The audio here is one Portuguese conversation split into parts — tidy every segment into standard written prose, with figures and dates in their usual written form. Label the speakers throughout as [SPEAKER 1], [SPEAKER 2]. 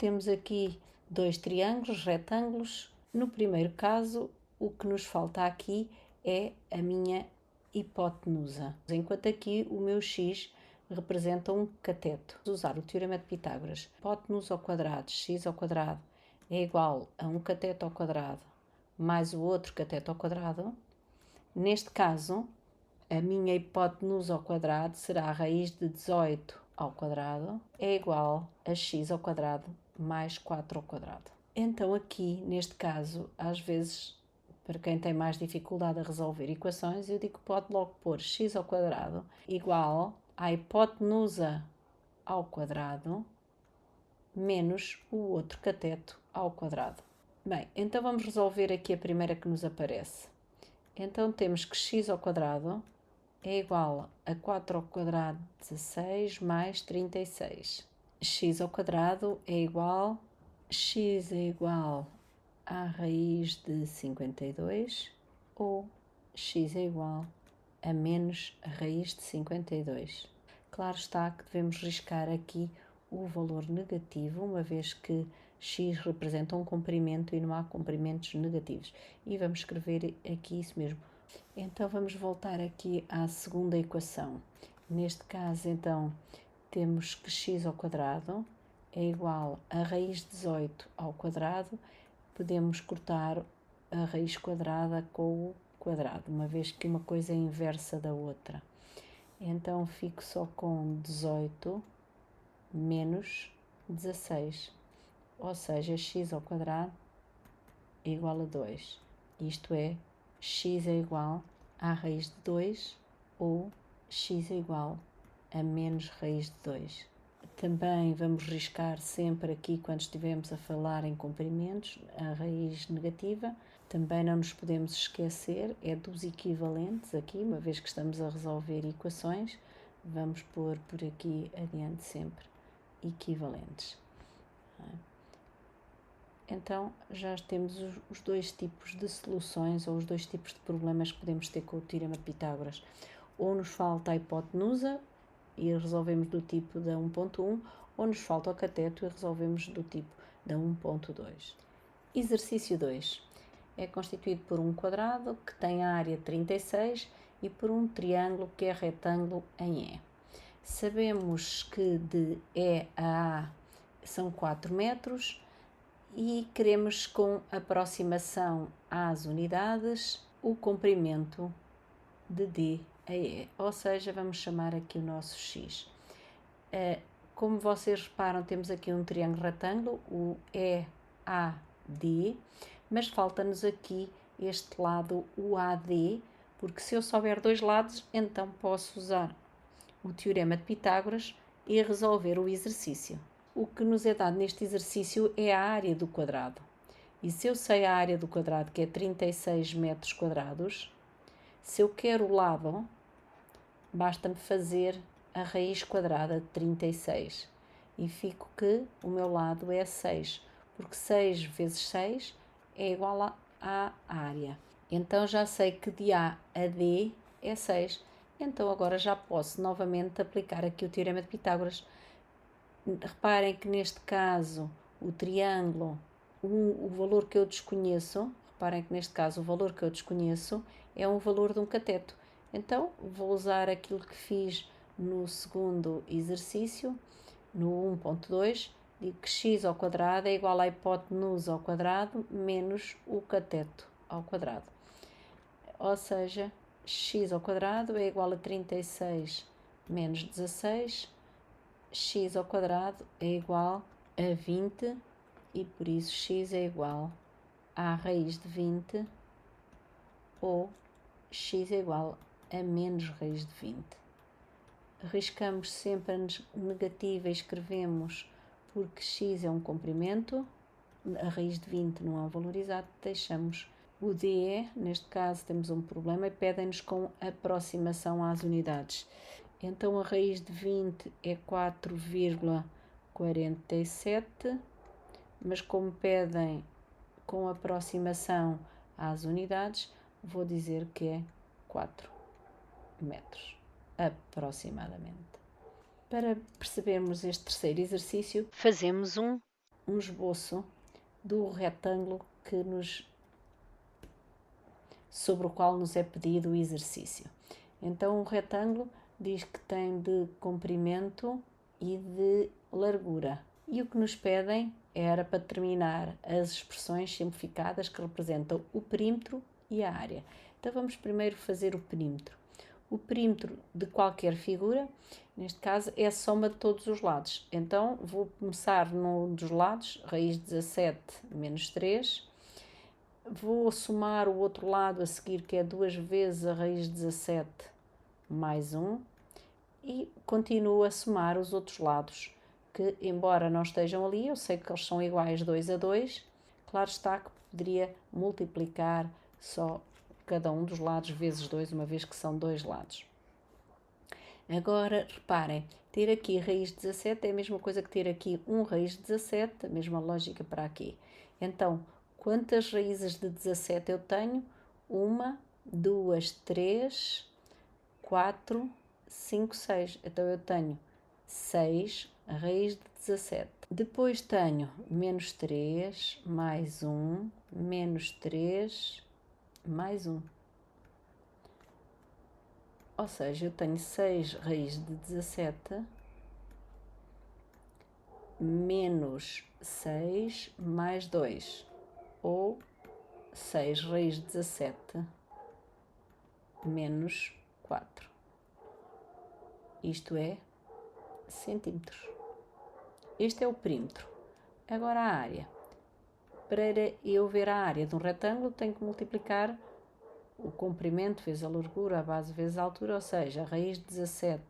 [SPEAKER 1] temos aqui dois triângulos, retângulos. No primeiro caso, o que nos falta aqui é a minha hipotenusa, enquanto aqui o meu x representa um cateto. Vamos usar o teorema de Pitágoras. Hipotenusa ao quadrado, x ao quadrado, é igual a um cateto ao quadrado mais o outro cateto ao quadrado. Neste caso, a minha hipotenusa ao quadrado será a raiz de 18 ao quadrado é igual a x ao quadrado mais 4 ao quadrado. Então aqui, neste caso, às vezes, para quem tem mais dificuldade a resolver equações, eu digo que pode logo pôr x ao quadrado igual à hipotenusa ao quadrado menos o outro cateto ao quadrado. Bem, então vamos resolver aqui a primeira que nos aparece. Então temos que x ao quadrado é igual a 4 ao quadrado 16 mais 36. X ao quadrado é igual, x é igual à raiz de 52 ou x é igual a menos a raiz de 52. Claro está que devemos riscar aqui o valor negativo, uma vez que x representa um comprimento e não há comprimentos negativos. E vamos escrever aqui isso mesmo. Então vamos voltar aqui à segunda equação. Neste caso, então, temos que x ao quadrado é igual a raiz de 18 ao quadrado. Podemos cortar a raiz quadrada com o quadrado, uma vez que uma coisa é inversa da outra. Então fico só com 18 menos 16, ou seja, x ao quadrado é igual a 2. Isto é, x é igual à raiz de 2 ou x é igual a menos raiz de 2. Também vamos riscar sempre aqui, quando estivermos a falar em comprimentos, a raiz negativa. Também não nos podemos esquecer, é dos equivalentes aqui, uma vez que estamos a resolver equações, vamos pôr por aqui adiante sempre equivalentes. Então, já temos os dois tipos de soluções ou os dois tipos de problemas que podemos ter com o teorema de Pitágoras. Ou nos falta a hipotenusa e resolvemos do tipo da 1.1, ou nos falta o cateto e resolvemos do tipo da 1.2. Exercício 2. É constituído por um quadrado que tem a área 36 e por um triângulo que é retângulo em E. Sabemos que de E a A são 4 metros e queremos, com aproximação às unidades, o comprimento de D a E, ou seja, vamos chamar aqui o nosso X. Como vocês reparam, temos aqui um triângulo retângulo, o EAD, mas falta-nos aqui este lado, o AD, porque se eu souber dois lados, então posso usar o teorema de Pitágoras e resolver o exercício. O que nos é dado neste exercício é a área do quadrado. E se eu sei a área do quadrado, que é 36 metros quadrados, se eu quero o lado, basta-me fazer a raiz quadrada de 36. E fico que o meu lado é 6, porque 6 vezes 6 é igual à área. Então já sei que de A a D é 6. Então agora já posso novamente aplicar aqui o teorema de Pitágoras. Reparem que neste caso o triângulo, o valor que eu desconheço, reparem que neste caso o valor que eu desconheço é um valor de um cateto. Então vou usar aquilo que fiz no segundo exercício, no 1.2, digo que x ao quadrado é igual à hipotenusa ao quadrado menos o cateto ao quadrado. Ou seja, x ao quadrado é igual a 36 menos 16, x ao quadrado é igual a 20 e por isso x é igual à raiz de 20 ou x é igual a menos raiz de 20. Riscamos sempre a negativa e escrevemos porque x é um comprimento, a raiz de 20 não é um valor exato, deixamos o DE, neste caso temos um problema e pedem-nos com aproximação às unidades. Então a raiz de 20 é 4,47, mas como pedem com aproximação às unidades, vou dizer que é 4 metros, aproximadamente. Para percebermos este terceiro exercício, fazemos um um esboço do retângulo sobre o qual nos é pedido o exercício. Então, o retângulo diz que tem de comprimento e de largura. E o que nos pedem era para determinar as expressões simplificadas que representam o perímetro e a área. Então, vamos primeiro fazer o perímetro. O perímetro de qualquer figura, neste caso, é a soma de todos os lados. Então, vou começar num dos lados, raiz de 17 menos 3. Vou somar o outro lado a seguir, que é 2 vezes a raiz de 17 mais 1. E continuo a somar os outros lados, que embora não estejam ali, eu sei que eles são iguais 2 a 2. Claro está que poderia multiplicar só cada um dos lados vezes 2, uma vez que são 2 lados. Agora, reparem, ter aqui raiz de 17 é a mesma coisa que ter aqui 1 raiz de 17, a mesma lógica para aqui. Então, quantas raízes de 17 eu tenho? 1, 2, 3, 4, 5, 6. Então, eu tenho 6 raiz de 17. Depois tenho menos 3, mais 1, menos 3, mais 1. Ou seja, eu tenho 6 raiz de 17 menos 6 mais 2. Ou 6 raiz de 17 menos 4. Isto é centímetros. Este é o perímetro. Agora a área. Para eu ver a área de um retângulo, tenho que multiplicar o comprimento vezes a largura, a base vezes a altura, ou seja, a raiz de 17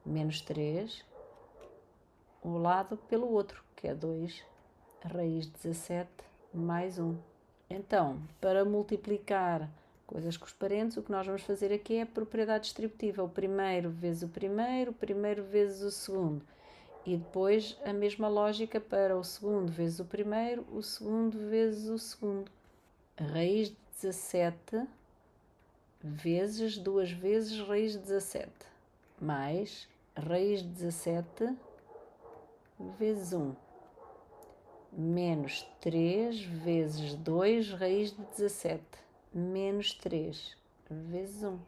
[SPEAKER 1] menos 3, o lado pelo outro, que é 2, a raiz de 17 mais 1. Então, para multiplicar coisas com os parentes, o que nós vamos fazer aqui é a propriedade distributiva. O primeiro vezes o primeiro vezes o segundo. E depois a mesma lógica para o segundo vezes o segundo vezes o segundo. A raiz de 17 vezes 2 vezes raiz de 17, mais raiz de 17 vezes 1, menos 3 vezes 2 raiz de 17, menos 3 vezes 1.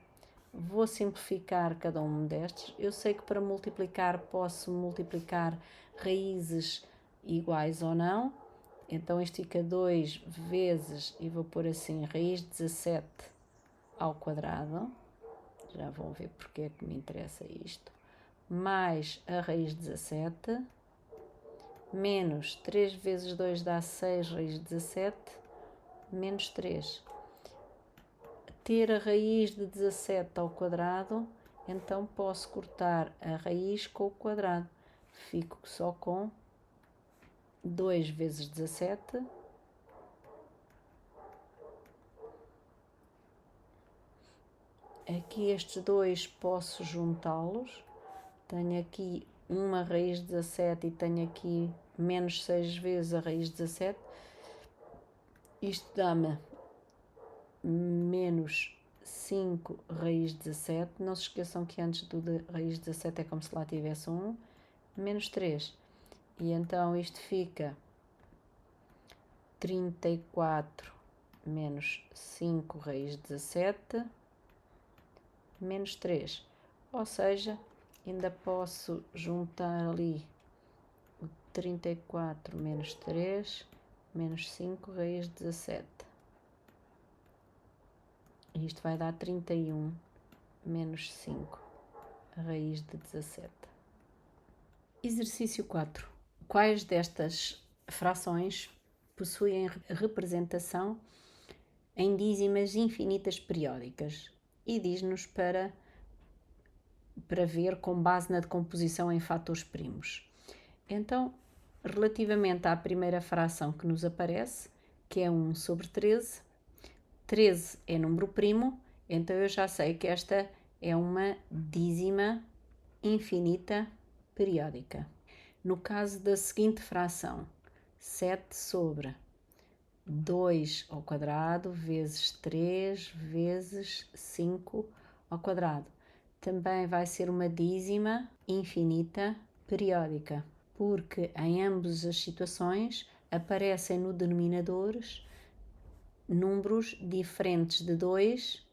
[SPEAKER 1] Vou simplificar cada um destes. Eu sei que para multiplicar posso multiplicar raízes iguais ou não. Então isto fica 2 vezes, e vou pôr assim, raiz de 17 ao quadrado. Já vão ver porque é que me interessa isto. Mais a raiz de 17. Menos 3 vezes 2 dá 6 raiz de 17. Menos 3. Ter a raiz de 17 ao quadrado, então posso cortar a raiz com o quadrado. Fico só com 2 vezes 17. Aqui estes dois posso juntá-los. Tenho aqui uma raiz de 17 e tenho aqui menos 6 vezes a raiz de 17. Isto dá-me menos 5 raiz de 17. Não se esqueçam que antes do de raiz de 17 é como se lá tivesse 1. Menos 3. E então isto fica 34 menos 5 raiz de 17 menos 3. Ou seja, ainda posso juntar ali o 34 menos 3 menos 5 raiz de 17. E isto vai dar 31 menos 5 raiz de 17. Exercício 4. Quais destas frações possuem representação em dízimas infinitas periódicas? E diz-nos para ver com base na decomposição em fatores primos. Então, relativamente à primeira fração que nos aparece, que é 1 sobre 13, 13 é número primo, então eu já sei que esta é uma dízima infinita periódica. No caso da seguinte fração, 7 sobre 2 ao quadrado vezes 3 vezes 5 ao quadrado. Também vai ser uma dízima infinita periódica. porque em ambas as situações aparecem no denominador números diferentes de 2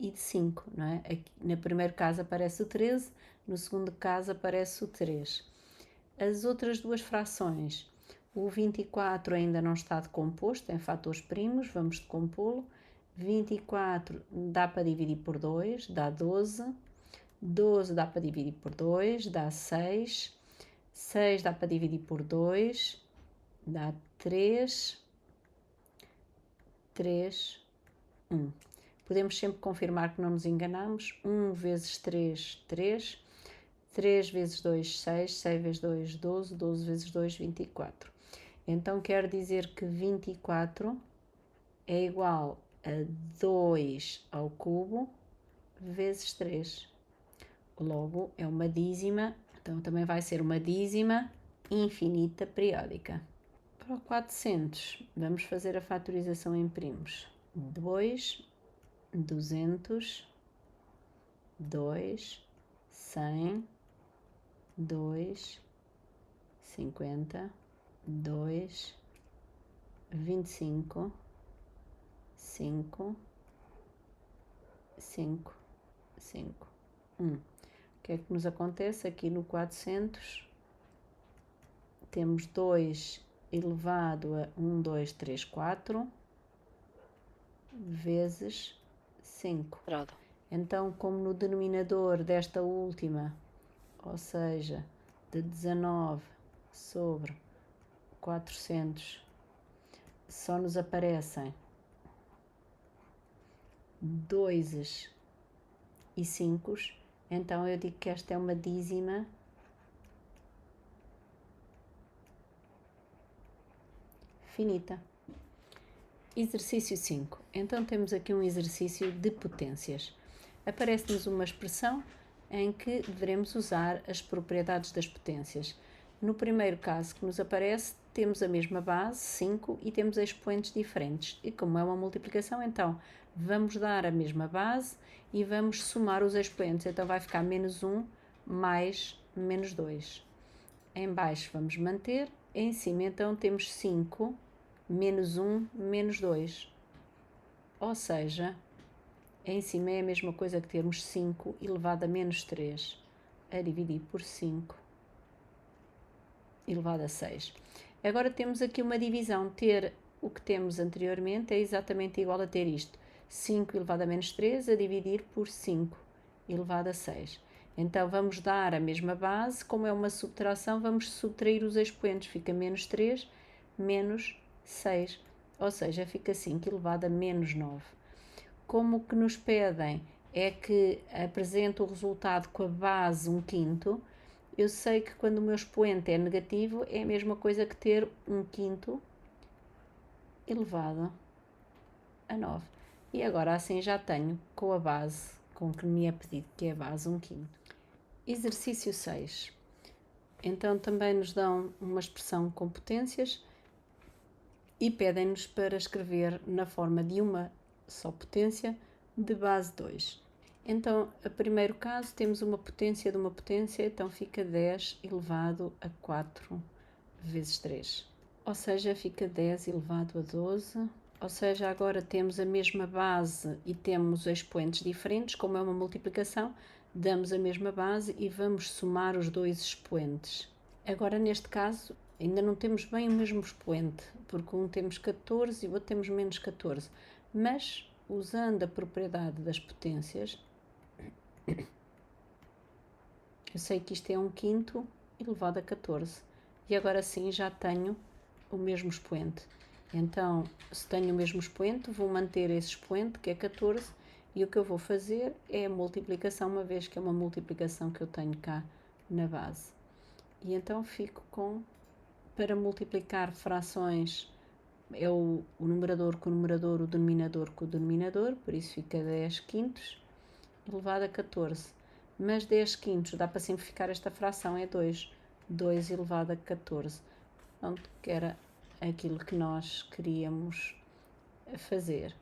[SPEAKER 1] e de 5, não é? Aqui, no primeiro caso aparece o 13, no segundo caso aparece o 3. As outras duas frações, o 24 ainda não está decomposto em fatores primos, vamos decompô-lo. 24 dá para dividir por 2, dá 12. 12 dá para dividir por 2, dá 6. 6 dá para dividir por 2, dá 3. 3, 1. Podemos sempre confirmar que não nos enganamos. 1 vezes 3, 3. 3 vezes 2, 6. 6 vezes 2, 12. 12 vezes 2, 24. Então, quer dizer que 24 é igual a 2 ao cubo vezes 3. Logo, é uma dízima, então também vai ser uma dízima infinita periódica. Para o 400, vamos fazer a fatorização em primos. 2, 200, 2, 100, 2, 50, 2, 25, 5, 5, 5, 1. O que é que nos acontece aqui no 400? Temos 2 elevado a 1, 2, 3, 4 vezes 5. Então, como no denominador desta última, ou seja, de 19 sobre 400, só nos aparecem 2 e 5, então eu digo que esta é uma dízima finita. Exercício 5. Então temos aqui um exercício de potências. Aparece-nos uma expressão em que devemos usar as propriedades das potências. No primeiro caso que nos aparece, temos a mesma base, 5, e temos expoentes diferentes. E como é uma multiplicação, então vamos dar a mesma base e vamos somar os expoentes. Então vai ficar menos 1 mais menos 2. Em baixo vamos manter, em cima então temos 5 menos 1 menos 2. Ou seja, em cima é a mesma coisa que termos 5 elevado a menos 3 a dividir por 5 elevado a 6. Agora temos aqui uma divisão. Ter o que temos anteriormente é exatamente igual a ter isto. 5 elevado a menos 3 a dividir por 5 elevado a 6. Então vamos dar a mesma base, como é uma subtração, vamos subtrair os expoentes. Fica menos 3 menos 6, ou seja, fica 5 elevado a menos 9. Como o que nos pedem é que apresente o resultado com a base 1/5, eu sei que quando o meu expoente é negativo é a mesma coisa que ter 1/5 elevado a 9. E agora assim já tenho com a base com que me é pedido, que é a base 1/5. Exercício 6. Então também nos dão uma expressão com potências e pedem-nos para escrever na forma de uma só potência de base 2. Então, a primeiro caso, temos uma potência de uma potência, então fica 10 elevado a 4 vezes 3. Ou seja, fica 10 elevado a 12. Ou seja, agora temos a mesma base e temos expoentes diferentes, como é uma multiplicação, damos a mesma base e vamos somar os dois expoentes. Agora, neste caso, ainda não temos bem o mesmo expoente, porque um temos 14 e o outro temos menos 14. Mas, usando a propriedade das potências, eu sei que isto é 1/5 elevado a 14. E agora sim já tenho o mesmo expoente. Então, se tenho o mesmo expoente, vou manter esse expoente, que é 14, e o que eu vou fazer é a multiplicação, uma vez que é uma multiplicação que eu tenho cá na base. E então fico com, para multiplicar frações, é o numerador com o numerador, o denominador com o denominador, por isso fica 10/5 elevado a 14. Mas 10/5 dá para simplificar esta fração, é 2. 2 elevado a 14. Pronto, que era aquilo que nós queríamos fazer.